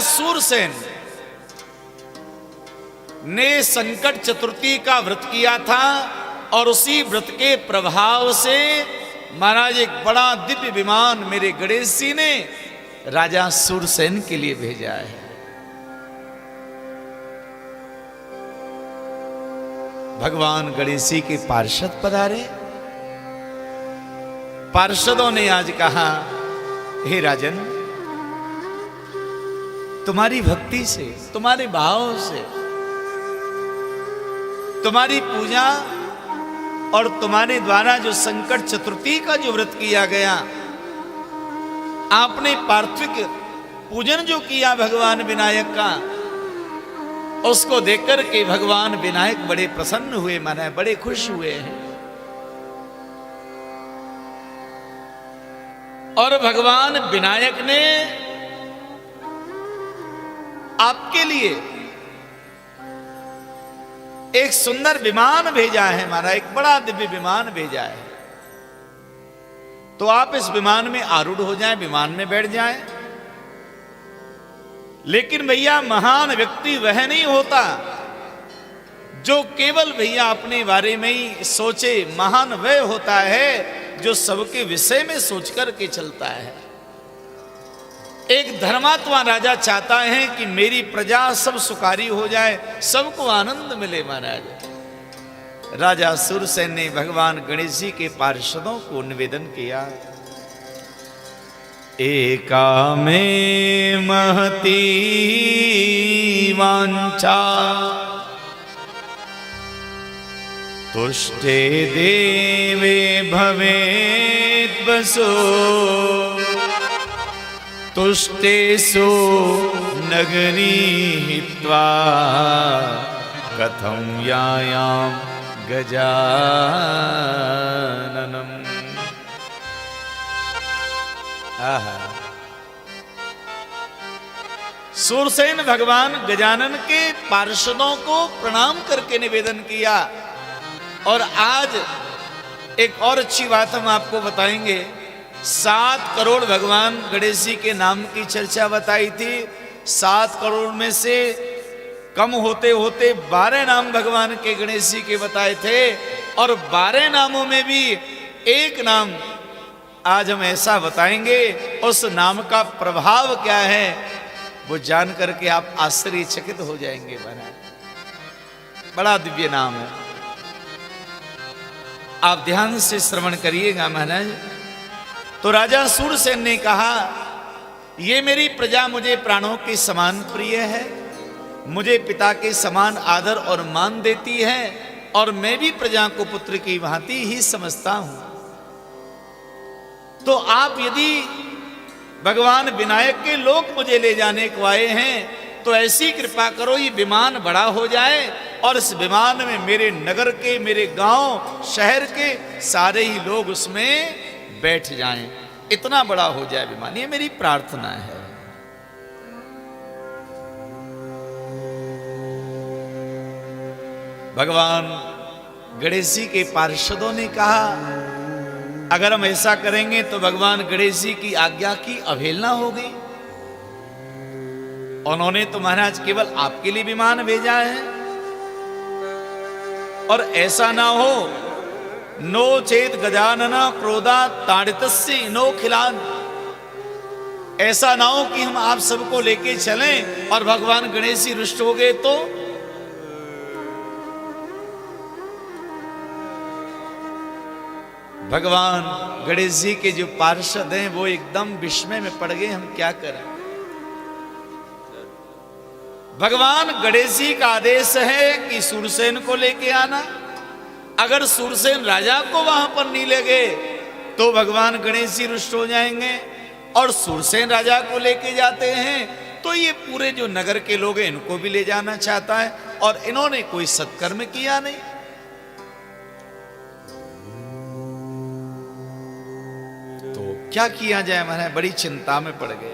सूरसेन ने संकट चतुर्थी का व्रत किया था और उसी व्रत के प्रभाव से महाराज एक बड़ा दिव्य विमान मेरे गणेश जी ने राजा सूरसेन के लिए भेजा है। भगवान गणेश जी के पार्षद पधारे। पार्षदों ने आज कहा, हे राजन, तुम्हारी भक्ति से, तुम्हारे भाव से, तुम्हारी पूजा और तुम्हारे द्वारा जो संकट चतुर्थी का जो व्रत किया गया, आपने पार्थिव पूजन जो किया भगवान विनायक का, उसको देखकर के भगवान विनायक बड़े प्रसन्न हुए, माने बड़े खुश हुए हैं। और भगवान विनायक ने आपके लिए एक सुंदर विमान भेजा है, हमारा एक बड़ा दिव्य विमान भेजा है। तो आप इस विमान में आरूढ़ हो जाएं, विमान में बैठ जाएं। लेकिन भैया महान व्यक्ति वह नहीं होता जो केवल भैया अपने बारे में ही सोचे, महान वह होता है जो सबके विषय में सोच करके चलता है। एक धर्मात्मा राजा चाहता है कि मेरी प्रजा सब सुखारी हो जाए, सबको आनंद मिले। महाराज राजा सूरसेन ने भगवान गणेश जी के पार्षदों को निवेदन किया, एका में महती वांछा तुष्टे देवे भवेत् बसो तुष्टेषु नगरी हित्वा कथं यायां गजाननम्। सूरसेन भगवान गजानन के पार्षदों को प्रणाम करके निवेदन किया। और आज एक और अच्छी बात हम आपको बताएंगे। 7 करोड़ भगवान गणेश जी के नाम की चर्चा बताई थी। 7 करोड़ में से कम होते होते 12 नाम भगवान के गणेश जी के बताए थे। और 12 नामों में भी एक नाम आज हम ऐसा बताएंगे, उस नाम का प्रभाव क्या है वो जान करके आप आश्चर्यचकित हो जाएंगे। बड़ा दिव्य नाम है, आप ध्यान से श्रवण करिएगा महाराज। तो राजा सूरसेन ने कहा, ये मेरी प्रजा मुझे प्राणों के समान प्रिय है, मुझे पिता के समान आदर और मान देती है, और मैं भी प्रजा को पुत्र की भांति ही समझता हूं। तो आप यदि भगवान विनायक के लोक मुझे ले जाने को आए हैं, तो ऐसी कृपा करो ये विमान बड़ा हो जाए और इस विमान में मेरे नगर के, मेरे गांव शहर के सारे ही लोग उसमें बैठ जाएं, इतना बड़ा हो जाए विमान, ये मेरी प्रार्थना है। भगवान गणेश जी के पार्षदों ने कहा, अगर हम ऐसा करेंगे तो भगवान गणेश जी की आज्ञा की अवहेलना होगी। उन्होंने तो महाराज केवल आपके लिए विमान भेजा है, और ऐसा ना हो, नो चेत गजानना क्रोधा ताड़ितस्य नो खिलान, ऐसा ना हो कि हम आप सबको लेके चलें और भगवान गणेश जी रुष्ट हो गए तो। भगवान गणेश जी के जो पार्षद हैं वो एकदम विस्मय में पड़ गए, हम क्या करें। भगवान गणेश जी का आदेश है कि सूरसेन को लेके आना। अगर सूरसेन राजा को वहां पर नहीं ले गए तो भगवान गणेश जी रुष्ट हो जाएंगे, और सूरसेन राजा को लेके जाते हैं तो ये पूरे जो नगर के लोग हैं इनको भी ले जाना चाहता है, और इन्होंने कोई सत्कर्म किया नहीं। तो क्या किया जाए, मैंने बड़ी चिंता में पड़ गए।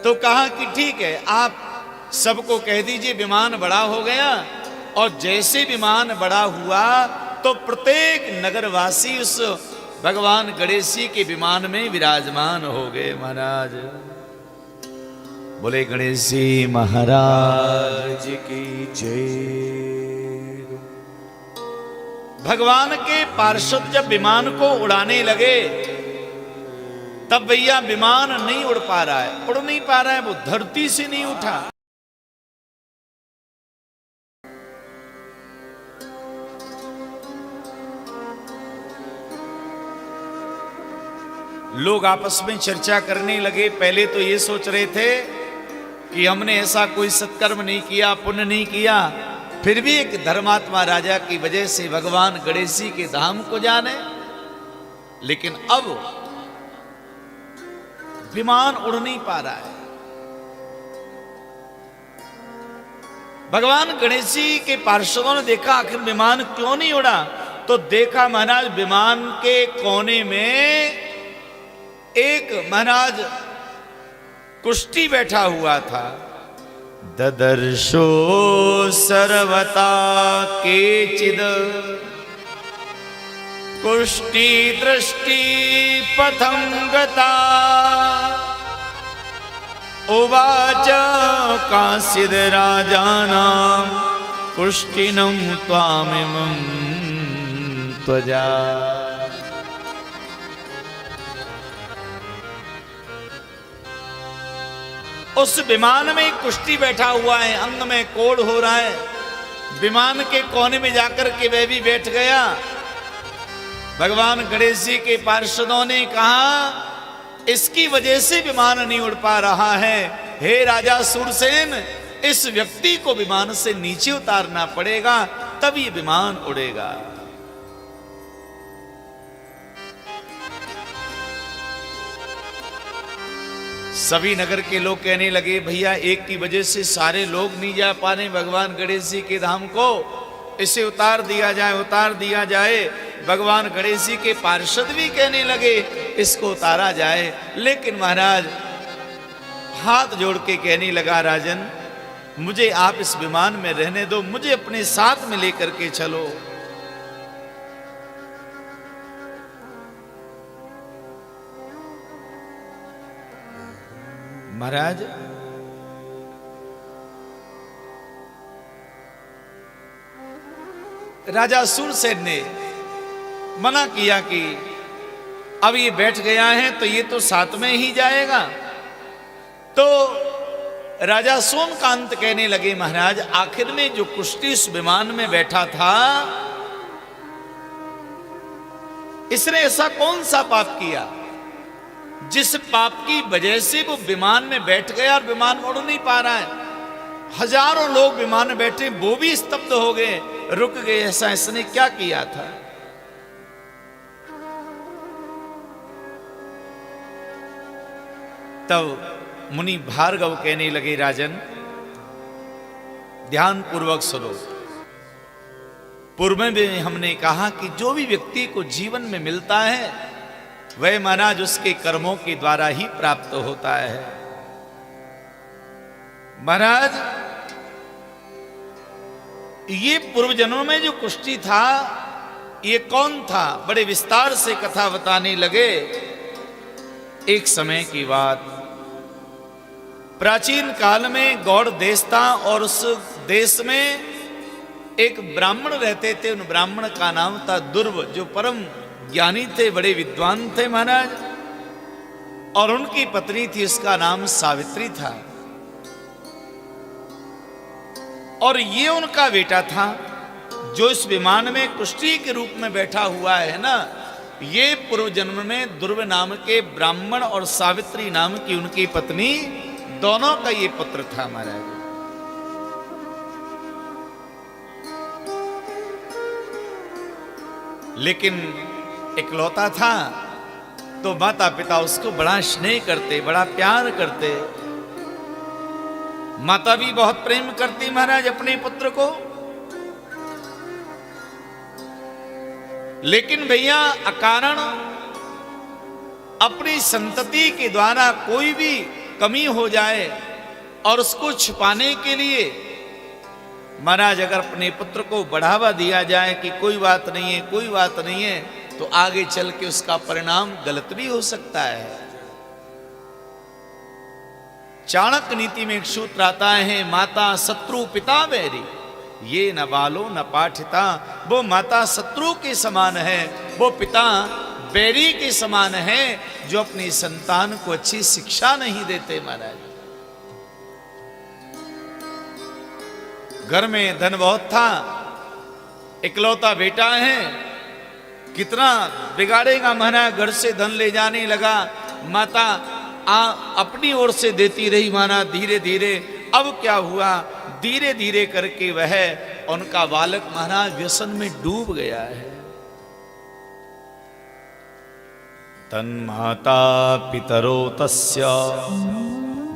तो कहा कि ठीक है, आप सबको कह दीजिए विमान बड़ा हो गया, और जैसे विमान बड़ा हुआ तो प्रत्येक नगरवासी उस भगवान गणेश जी के विमान में विराजमान हो गए महाराज। बोले गणेश जी महाराज की जय। भगवान के पार्षद जब विमान को उड़ाने लगे तब भैया विमान नहीं उड़ पा रहा है, उड़ नहीं पा रहा है, वो धरती से नहीं उठा। लोग आपस में चर्चा करने लगे। पहले तो ये सोच रहे थे कि हमने ऐसा कोई सत्कर्म नहीं किया, पुण्य नहीं किया, फिर भी एक धर्मात्मा राजा की वजह से भगवान गणेश जी के धाम को जाने। लेकिन अब विमान उड़ नहीं पा रहा है। भगवान गणेश जी के पार्षदों ने देखा आखिर विमान क्यों नहीं उड़ा, तो देखा महाराज विमान के कोने में एक महाराज कुष्टी बैठा हुआ था। ददर्शो सर्वता केचिद कुष्टी दृष्टि पथं गता उवाच कांचिद् राजानां कुष्टिनं त्वामिमं त्वजा। उस विमान में कुष्टी बैठा हुआ है, अंग में कोढ़ हो रहा है। विमान के कोने में जाकर के वह भी बैठ गया। भगवान गणेश जी के पार्षदों ने कहा इसकी वजह से विमान नहीं उड़ पा रहा है। हे राजा सूरसेन, इस व्यक्ति को विमान से नीचे उतारना पड़ेगा, तब ये विमान उड़ेगा। सभी नगर के लोग कहने लगे भैया एक की वजह से सारे लोग नहीं जा पा रहे भगवान गणेश जी के धाम को, इसे उतार दिया जाए, उतार दिया जाए। भगवान गणेश जी के पार्षद भी कहने लगे इसको उतारा जाए। लेकिन महाराज हाथ जोड़ के कहने लगा राजन, मुझे आप इस विमान में रहने दो, मुझे अपने साथ में लेकर के चलो। महाराज राजा सूरसेन ने मना किया कि अब ये बैठ गया है तो ये तो साथ में ही जाएगा। तो राजा सोमकांत कहने लगे महाराज आखिर में जो कुष्टी इस विमान में बैठा था इसने ऐसा कौन सा पाप किया जिस पाप की वजह से वो विमान में बैठ गया और विमान उड़ नहीं पा रहा है। हजारों लोग विमान में बैठे, वो भी स्तब्ध हो गए, रुक गए। ऐसा इसने क्या किया था? तब मुनि भार्गव कहने लगे राजन ध्यान पूर्वक सुनो। पूर्व में हमने कहा कि जो भी व्यक्ति को जीवन में मिलता है वह महाराज उसके कर्मों के द्वारा ही प्राप्त होता है। महाराज ये पूर्व जन्मों में जो कुष्टी था ये कौन था, बड़े विस्तार से कथा बताने लगे। एक समय की बात, प्राचीन काल में गौड़ देश था और उस देश में एक ब्राह्मण रहते थे। उन ब्राह्मण का नाम था दुर्व, जो परम ज्ञानी थे, बड़े विद्वान थे महाराज। और उनकी पत्नी थी, उसका नाम सावित्री था। और ये उनका बेटा था जो इस विमान में कुष्टी के रूप में बैठा हुआ है ना। ये पूर्व जन्म में दुर्व नाम के ब्राह्मण और सावित्री नाम की उनकी पत्नी, दोनों का ये पुत्र था महाराज। लेकिन इकलौता था तो माता पिता उसको बड़ा स्नेह करते, बड़ा प्यार करते। माता भी बहुत प्रेम करती महाराज अपने पुत्र को। लेकिन भैया अकारण अपनी संतति के द्वारा कोई भी कमी हो जाए और उसको छुपाने के लिए महाराज अगर अपने पुत्र को बढ़ावा दिया जाए कि कोई बात नहीं है, कोई बात नहीं है, तो आगे चल के उसका परिणाम गलत भी हो सकता है। चाणक्य नीति में एक सूत्र आता है, माता शत्रु पिता बैरी, ये न बालो न पाठिता। वो माता शत्रु के समान है, वो पिता बैरी के समान है, जो अपनी संतान को अच्छी शिक्षा नहीं देते। महाराज घर में धन बहुत था, इकलौता बेटा है, कितना बिगाड़ेगा। महाराज घर से धन ले जाने लगा, माता अपनी ओर से देती रही। महाराज धीरे धीरे अब क्या हुआ, धीरे धीरे करके वह उनका बालक महाराज व्यसन में डूब गया है। तन्माता पितरो तस्य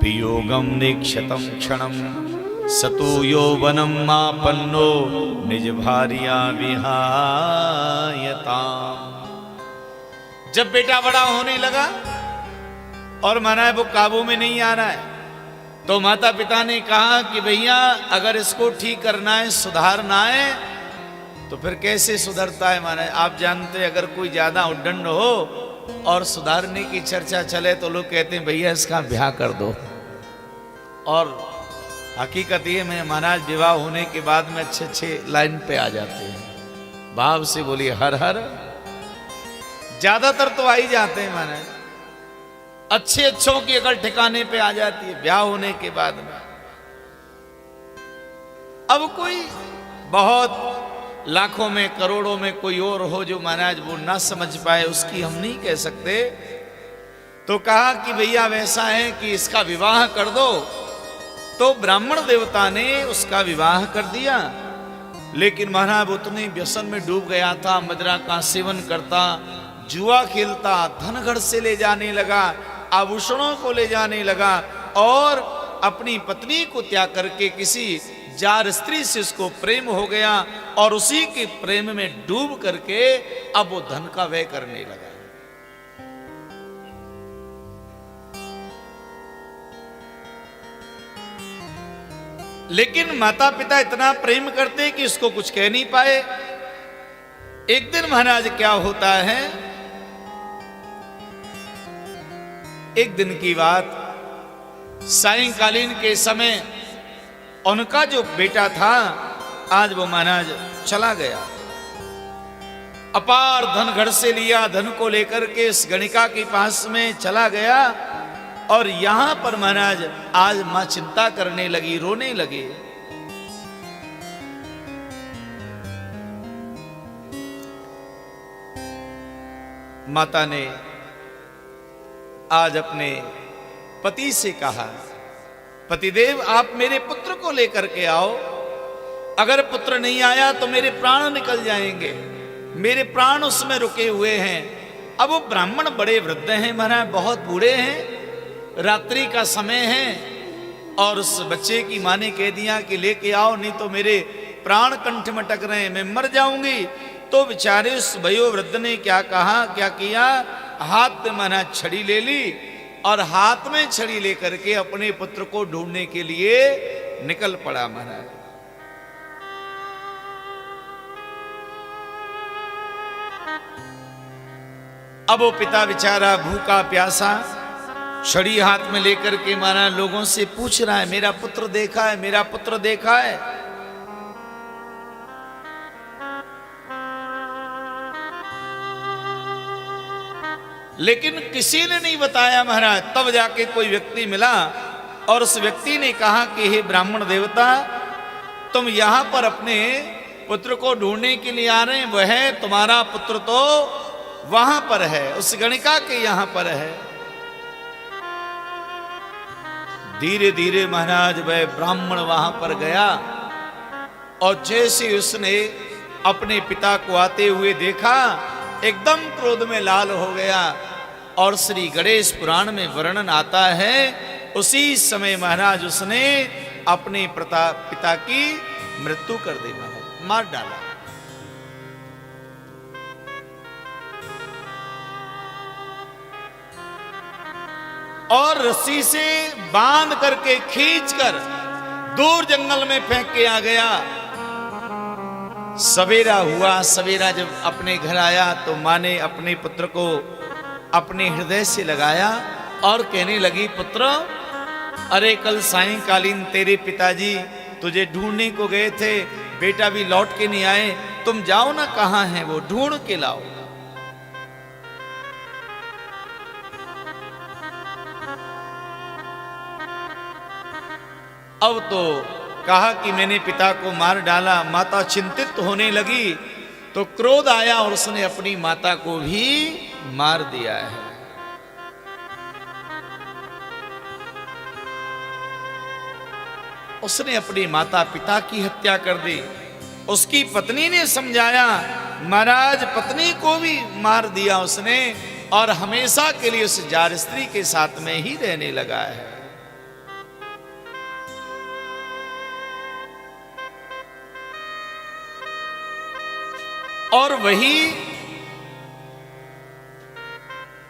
वियोगम निक्षतम क्षणम सतो यौवनम मापन्नो निज भार्या विहायताम। जब बेटा बड़ा होने लगा और महाराज वो काबू में नहीं आ रहा है, तो माता पिता ने कहा कि भैया अगर इसको ठीक करना है, सुधारना है, तो फिर कैसे सुधरता है। महाराज आप जानते हैं, अगर कोई ज्यादा उद्दंड हो और सुधारने की चर्चा चले तो लोग कहते हैं भैया इसका ब्याह कर दो। और हकीकत ये में महाराज विवाह होने के बाद में अच्छे अच्छे लाइन पे आ जाते हैं। भाव से बोलिए हर हर, ज्यादातर तो आ ही जाते हैं महाराज, अच्छे अच्छों की अकल ठिकाने पे आ जाती है ब्याह होने के बाद में। अब कोई बहुत लाखों में करोड़ों में कोई और हो जो महाराज वो ना समझ पाए, उसकी हम नहीं कह सकते। तो कहा कि भैया वैसा है कि इसका विवाह कर दो। तो ब्राह्मण देवता ने उसका विवाह कर दिया, लेकिन महाराज उतने व्यसन में डूब गया था, मदिरा का सेवन करता, जुआ खेलता, धन घर से ले जाने लगा, आभूषणों को ले जाने लगा, और अपनी पत्नी को त्याग करके किसी जार स्त्री से उसको प्रेम हो गया, और उसी के प्रेम में डूब करके अब वो धन का व्यय करने लगा। लेकिन माता पिता इतना प्रेम करते कि इसको कुछ कह नहीं पाए। एक दिन महाराज क्या होता है, एक दिन की बात, सायंकालीन के समय उनका जो बेटा था आज वो महाराज चला गया। अपार धन घर से लिया, धन को लेकर के इस गणिका के पास में चला गया, और यहां पर महाराज आज मां चिंता करने लगी, रोने लगी। माता ने आज अपने पति से कहा, पतिदेव आप मेरे पुत्र को लेकर के आओ, अगर पुत्र नहीं आया तो मेरे प्राण निकल जाएंगे, मेरे प्राण उसमें रुके हुए हैं। अब वो ब्राह्मण बड़े वृद्ध हैं महाराज, बहुत बूढ़े हैं, रात्रि का समय है, और उस बच्चे की मां ने कह दिया कि लेके आओ, नहीं तो मेरे प्राण कंठ में अटक रहे हैं, मैं मर जाऊंगी। तो बेचारे उस वयोवृद्ध ने क्या कहा, क्या किया, हाथ में महाराज छड़ी ले ली, और हाथ में छड़ी लेकर के अपने पुत्र को ढूंढने के लिए निकल पड़ा महाराज। अब वो पिता बेचारा भूखा प्यासा छड़ी हाथ में लेकर के महाराज लोगों से पूछ रहा है, मेरा पुत्र देखा है, मेरा पुत्र देखा है। लेकिन किसी ने नहीं बताया महाराज। तब जाके कोई व्यक्ति मिला, और उस व्यक्ति ने कहा कि हे ब्राह्मण देवता, तुम यहां पर अपने पुत्र को ढूंढने के लिए आ रहे हैं, वह तुम्हारा पुत्र तो वहां पर है, उस गणिका के यहां पर है। धीरे धीरे महाराज वह ब्राह्मण वहां पर गया, और जैसे उसने अपने पिता को आते हुए देखा, एकदम क्रोध में लाल हो गया। और श्री गणेश पुराण में वर्णन आता है, उसी समय महाराज उसने अपने पिता की मृत्यु कर दी, मार डाला। और रस्सी से बांध करके खींचकर दूर जंगल में फेंक के आ गया। सवेरा हुआ। सवेरा जब अपने घर आया तो माँ ने अपने पुत्र को अपने हृदय से लगाया और कहने लगी, पुत्र, अरे कल सायंकालीन तेरे पिताजी तुझे ढूंढने को गए थे, बेटा भी लौट के नहीं आए, तुम जाओ ना, कहां है वो, ढूंढ के लाओ। अब तो कहा कि मैंने पिता को मार डाला। माता चिंतित होने लगी तो क्रोध आया और उसने अपनी माता को भी मार दिया है। उसने अपने माता पिता की हत्या कर दी। उसकी पत्नी ने समझाया, महाराज पत्नी को भी मार दिया उसने और हमेशा के लिए उस जार स्त्री के साथ में ही रहने लगा है। और वही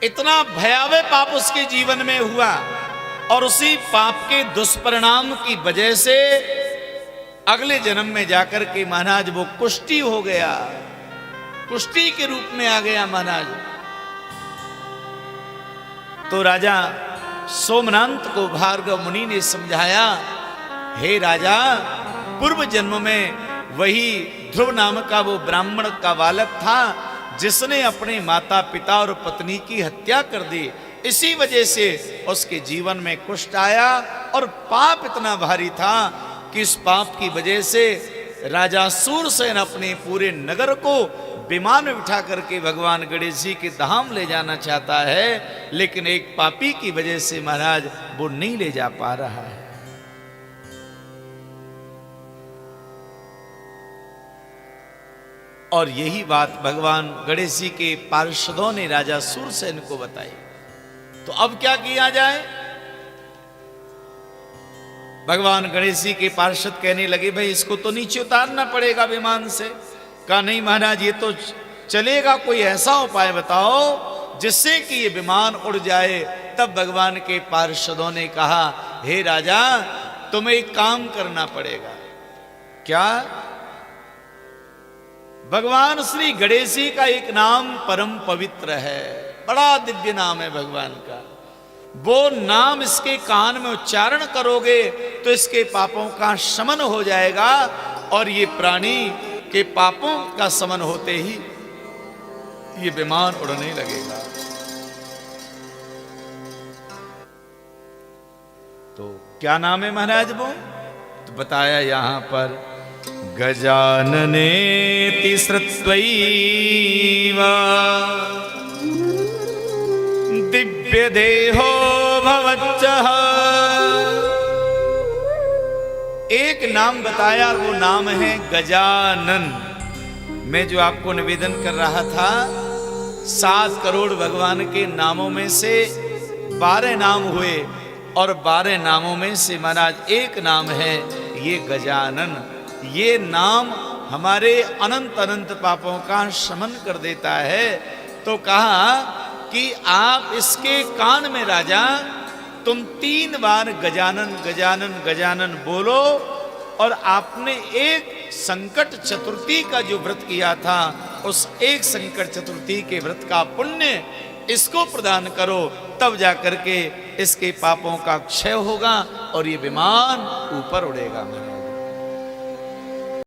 इतना भयावह पाप उसके जीवन में हुआ और उसी पाप के दुष्परिणाम की वजह से अगले जन्म में जाकर के महाराज वो कुष्ठी हो गया, कुष्ठी के रूप में आ गया महाराज। तो राजा सोमनांत को भार्गव मुनि ने समझाया, हे राजा, पूर्व जन्म में वही ध्रुव नाम का वो ब्राह्मण का बालक था जिसने अपने माता पिता और पत्नी की हत्या कर दी। इसी वजह से उसके जीवन में कुष्ठ आया और पाप इतना भारी था कि इस पाप की वजह से राजा सूरसेन अपने पूरे नगर को विमान में बिठा करके भगवान गणेश जी के धाम ले जाना चाहता है, लेकिन एक पापी की वजह से महाराज वो नहीं ले जा पा रहा है। और यही बात भगवान गणेश जी के पार्षदों ने राजा सूरसेन को बताई। तो अब क्या किया जाए? भगवान गणेश जी के पार्षद कहने लगे, भाई इसको तो नीचे उतारना पड़ेगा विमान से। कहा नहीं महाराज, ये तो चलेगा, कोई ऐसा उपाय बताओ जिससे कि ये विमान उड़ जाए। तब भगवान के पार्षदों ने कहा, हे राजा, तुम्हें एक काम करना पड़ेगा। क्या? भगवान श्री गणेश जी का एक नाम परम पवित्र है, बड़ा दिव्य नाम है भगवान का। वो नाम इसके कान में उच्चारण करोगे तो इसके पापों का शमन हो जाएगा और ये प्राणी के पापों का शमन होते ही ये विमान उड़ने लगेगा। तो क्या नाम है महाराज वो? तो बताया यहां पर, गजाननेति श्रुत्वैव दिव्य देहो भवच्चः। एक नाम बताया, वो नाम है गजानन। मैं जो आपको निवेदन कर रहा था, 7 करोड़ भगवान के नामों में से 12 नाम हुए और 12 नामों में से महाराज एक नाम है ये गजानन। ये नाम हमारे अनंत अनंत पापों का शमन कर देता है। तो कहा कि आप इसके कान में राजा तुम 3 बार गजानन गजानन गजानन बोलो और आपने एक संकट चतुर्थी का जो व्रत किया था, उस एक संकट चतुर्थी के व्रत का पुण्य इसको प्रदान करो, तब जाकर के इसके पापों का क्षय होगा और ये विमान ऊपर उड़ेगा।